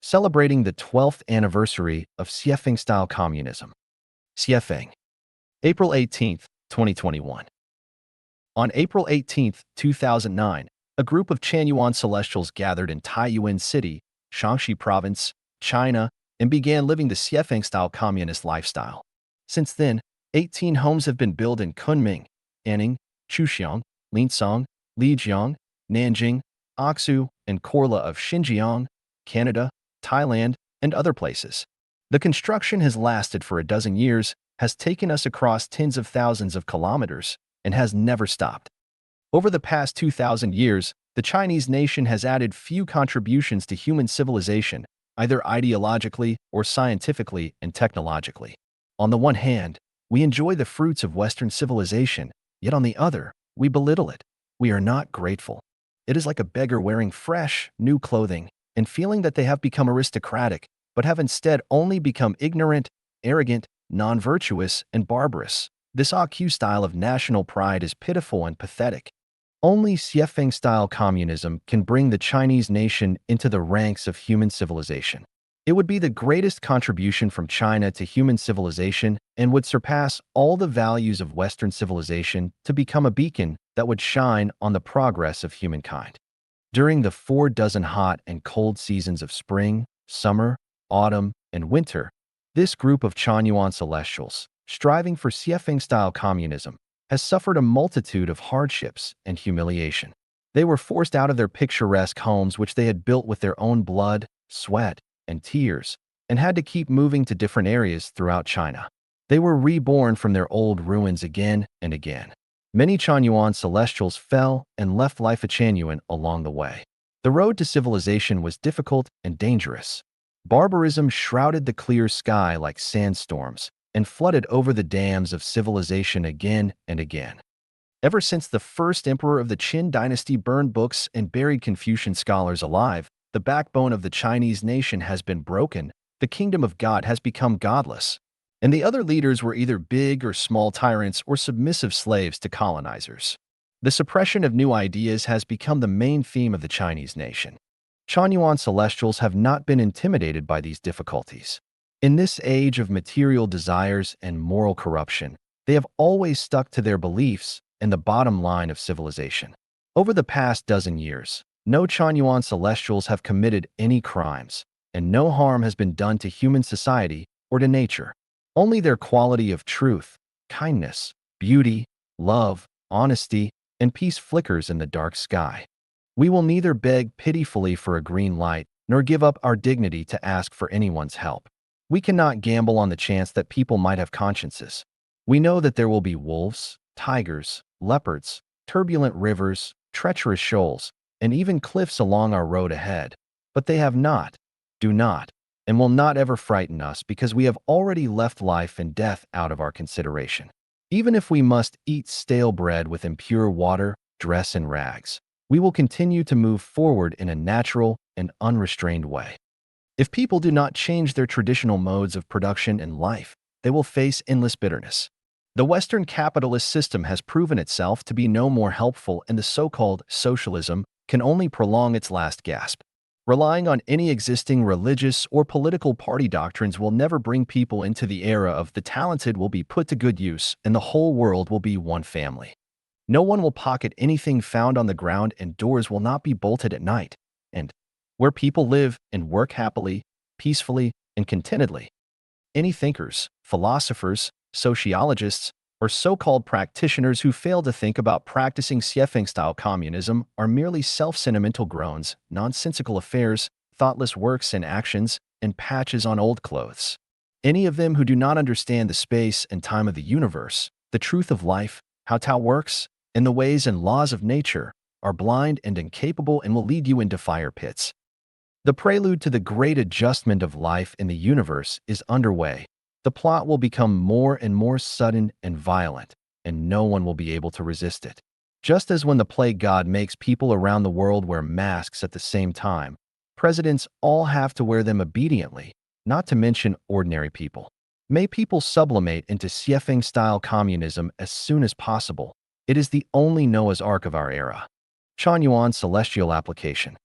celebrating the 12th anniversary of Xuefeng-style communism. Xuefeng, April 18, 2021. On April 18, 2009, a group of Chanyuan celestials gathered in Taiyuan City, Shaanxi Province, China, and began living the Xuefeng-style communist lifestyle. Since then, 18 homes have been built in Kunming, Anning, Chuxiang, Linsong, Lijiang, Nanjing, Aksu, and Korla of Xinjiang, Canada, Thailand, and other places. The construction has lasted for a dozen years, has taken us across tens of thousands of kilometers, and has never stopped. Over the past 2,000 years, the Chinese nation has added few contributions to human civilization, either ideologically or scientifically and technologically. On the one hand, we enjoy the fruits of Western civilization, yet on the other, we belittle it. We are not grateful. It is like a beggar wearing fresh, new clothing and feeling that they have become aristocratic, but have instead only become ignorant, arrogant, non-virtuous, and barbarous. This AQ style of national pride is pitiful and pathetic. Only Xuefeng-style communism can bring the Chinese nation into the ranks of human civilization. It would be the greatest contribution from China to human civilization and would surpass all the values of Western civilization to become a beacon that would shine on the progress of humankind. During the 4 dozen hot and cold seasons of spring, summer, autumn, and winter, this group of Chanyuan celestials, striving for Xuefeng-style communism, has suffered a multitude of hardships and humiliation. They were forced out of their picturesque homes which they had built with their own blood, sweat, and tears, and had to keep moving to different areas throughout China. They were reborn from their old ruins again and again. Many Chanyuan celestials fell and left Lifechanyuan along the way. The road to civilization was difficult and dangerous. Barbarism shrouded the clear sky like sandstorms and flooded over the dams of civilization again and again. Ever since the first emperor of the Qin dynasty burned books and buried Confucian scholars alive, the backbone of the Chinese nation has been broken, the kingdom of God has become godless, and the other leaders were either big or small tyrants or submissive slaves to colonizers. The suppression of new ideas has become the main theme of the Chinese nation. Chanyuan celestials have not been intimidated by these difficulties. In this age of material desires and moral corruption, they have always stuck to their beliefs and the bottom line of civilization. Over the past dozen years, no Chanyuan celestials have committed any crimes, and no harm has been done to human society or to nature. Only their quality of truth, kindness, beauty, love, honesty, and peace flickers in the dark sky. We will neither beg pitifully for a green light nor give up our dignity to ask for anyone's help. We cannot gamble on the chance that people might have consciences. We know that there will be wolves, tigers, leopards, turbulent rivers, treacherous shoals, and even cliffs along our road ahead. But they have not, do not, and will not ever frighten us because we have already left life and death out of our consideration. Even if we must eat stale bread with impure water, dress in rags, we will continue to move forward in a natural and unrestrained way. If people do not change their traditional modes of production and life, they will face endless bitterness. The Western capitalist system has proven itself to be no more helpful, and the so-called socialism can only prolong its last gasp. Relying on any existing religious or political party doctrines will never bring people into the era of the talented will be put to good use and the whole world will be one family. No one will pocket anything found on the ground, and doors will not be bolted at night. And where people live and work happily, peacefully, and contentedly. Any thinkers, philosophers, sociologists, or so-called practitioners who fail to think about practicing Xuefeng-style communism are merely self-sentimental groans, nonsensical affairs, thoughtless works and actions, and patches on old clothes. Any of them who do not understand the space and time of the universe, the truth of life, how Tao works, and the ways and laws of nature, are blind and incapable and will lead you into fire pits. The prelude to the great adjustment of life in the universe is underway. The plot will become more and more sudden and violent, and no one will be able to resist it. Just as when the plague god makes people around the world wear masks at the same time, presidents all have to wear them obediently, not to mention ordinary people. May people sublimate into Xuefeng-style communism as soon as possible. It is the only Noah's Ark of our era. Chanyuan Celestial Application.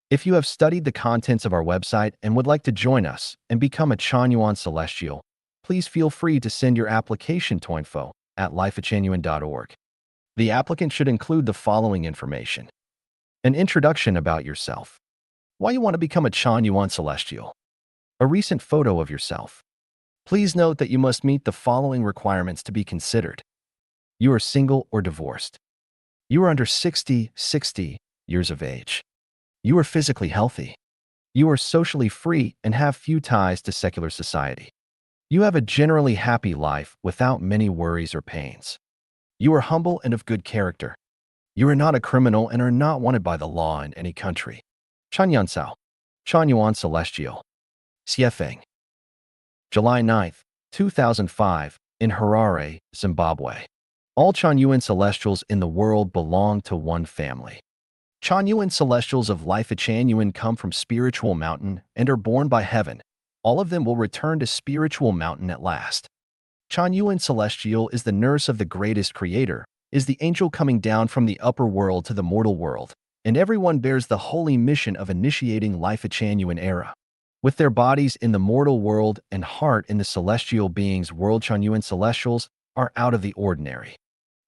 If you have studied the contents of our website and would like to join us and become a Chanyuan Celestial, please feel free to send your application to info@lifechanyuan.org. The applicant should include the following information: an introduction about yourself, why you want to become a Chanyuan Celestial, a recent photo of yourself. Please note that you must meet the following requirements to be considered. You are single or divorced. You are under 60 years of age. You are physically healthy. You are socially free and have few ties to secular society. You have a generally happy life without many worries or pains. You are humble and of good character. You are not a criminal and are not wanted by the law in any country. Chanyuan Chanyuan Celestial. Xuefeng. July 9th, 2005, in Harare, Zimbabwe. All Chanyuan Celestials in the world belong to one family. Chanyuan Celestials of Lifechanyuan come from Spiritual Mountain and are born by heaven. All of them will return to Spiritual Mountain at last. Chanyuan Celestial is the nurse of the greatest creator, is the angel coming down from the upper world to the mortal world, and everyone bears the holy mission of initiating Lifechanyuan era. With their bodies in the mortal world and heart in the celestial beings world, Chanyuan Celestials are out of the ordinary.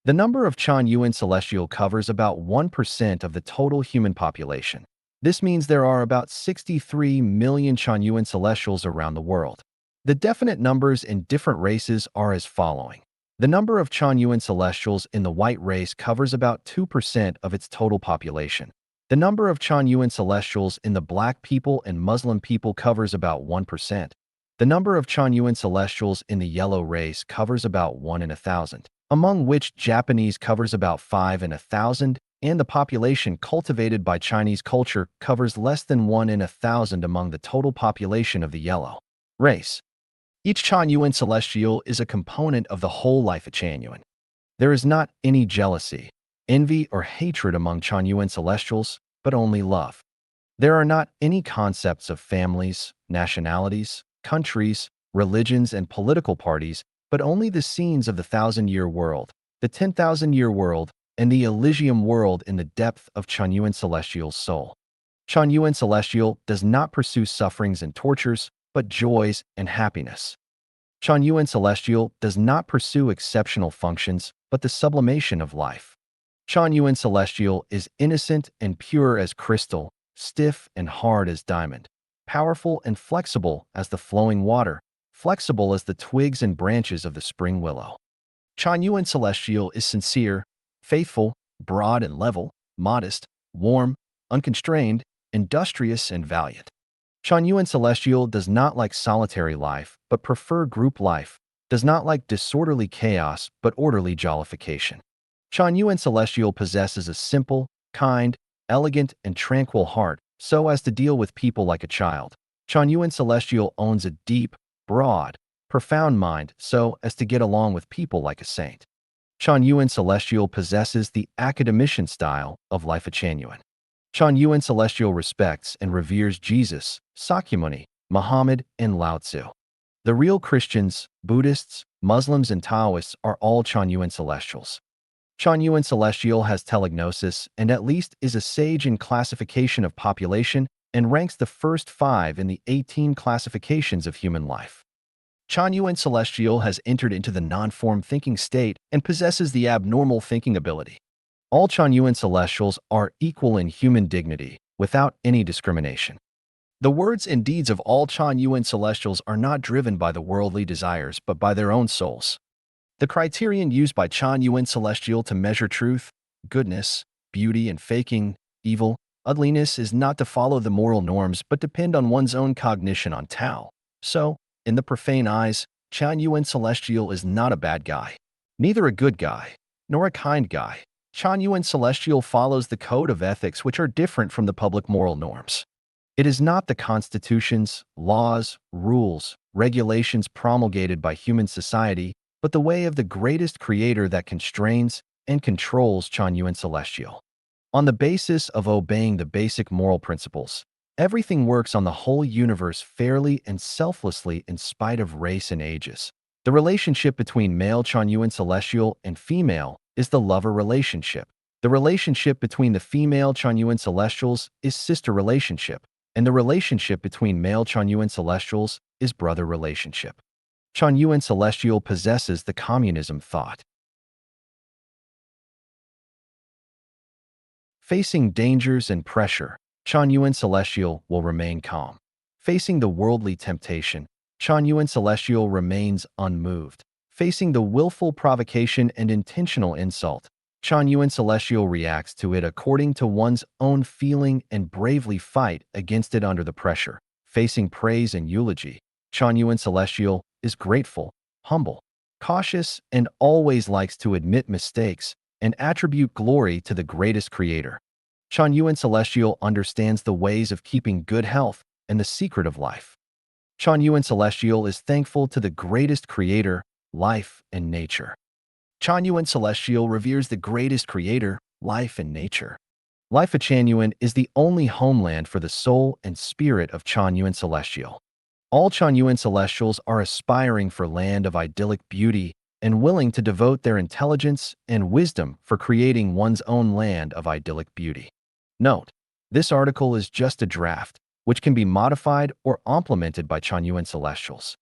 The number of Chanyuan Celestial covers about 1% of the total human population. This means there are about 63 million Chanyuan Celestials around the world. The definite numbers in different races are as following. The number of Chanyuan Celestials in the white race covers about 2% of its total population. The number of Chanyuan Celestials in the black people and Muslim people covers about 1%. The number of Chanyuan Celestials in the yellow race covers about 1 in 1,000, among which Japanese covers about 5 in 1,000, and the population cultivated by Chinese culture covers less than 1 in 1,000 among the total population of the yellow race. Each Chanyuan Celestial is a component of the whole Lifechanyuan. There is not any jealousy, envy, or hatred among Chanyuan Celestials, but only love. There are not any concepts of families, nationalities, countries, religions, and political parties, but only the scenes of the 1,000-year world, the 10,000-year world, and the Elysium world in the depth of Chanyuan Celestial's soul. Chanyuan Celestial does not pursue sufferings and tortures, but joys and happiness. Chanyuan Celestial does not pursue exceptional functions, but the sublimation of life. Chanyuan Celestial is innocent and pure as crystal, stiff and hard as diamond, powerful and flexible as the flowing water, flexible as the twigs and branches of the spring willow. Chanyuan Celestial is sincere, faithful, broad and level, modest, warm, unconstrained, industrious, and valiant. Chanyuan Celestial does not like solitary life, but prefer group life, does not like disorderly chaos, but orderly jollification. Chanyuan Celestial possesses a simple, kind, elegant, and tranquil heart, so as to deal with people like a child. Chanyuan Celestial owns a deep, broad, profound mind, so as to get along with people like a saint. Chanyuan Celestial possesses the academician style of Lifechanyuan. Chanyuan Celestial respects and reveres Jesus, Sakyamuni, Muhammad, and Lao Tzu. The real Christians, Buddhists, Muslims, and Taoists are all Chanyuan Celestials. Chanyuan Celestial has telegnosis and at least is a sage in classification of population and ranks the first 5 in the 18 classifications of human life. Chanyuan Celestial has entered into the non-form thinking state and possesses the abnormal thinking ability. All Chanyuan Celestials are equal in human dignity, without any discrimination. The words and deeds of all Chanyuan Celestials are not driven by the worldly desires but by their own souls. The criterion used by Chanyuan Celestial to measure truth, goodness, beauty, and faking, evil, ugliness is not to follow the moral norms but depend on one's own cognition on Tao. So, in the profane eyes, Chanyuan Celestial is not a bad guy, neither a good guy, nor a kind guy. Chanyuan Celestial follows the code of ethics which are different from the public moral norms. It is not the constitutions, laws, rules, regulations promulgated by human society, but the way of the greatest creator that constrains and controls Chanyuan Celestial. On the basis of obeying the basic moral principles, everything works on the whole universe fairly and selflessly in spite of race and ages. The relationship between male Chanyuan Celestial and female is the lover relationship. The relationship between the female Chanyuan celestials is sister relationship, and the relationship between male Chanyuan celestials is brother relationship. Chanyuan celestial possesses the communism thought. Facing dangers and pressure, Chanyuan celestial will remain calm. Facing the worldly temptation, Chanyuan celestial remains unmoved. Facing the willful provocation and intentional insult, Chanyuan celestial reacts to it according to one's own feeling and bravely fight against it under the pressure. Facing praise and eulogy, Chanyuan celestial is grateful, humble, cautious, and always likes to admit mistakes and attribute glory to the greatest creator. Chanyuan celestial understands the ways of keeping good health and the secret of life. Chanyuan celestial is thankful to the greatest creator, life, and nature. Chanyuan celestial reveres the greatest creator, life, and nature. Lifechanyuan is the only homeland for the soul and spirit of Chanyuan celestial. All Chanyuan celestials are aspiring for land of idyllic beauty and willing to devote their intelligence and wisdom for creating one's own land of idyllic beauty. Note: this article is just a draft, which can be modified or augmented by Chanyuan celestials.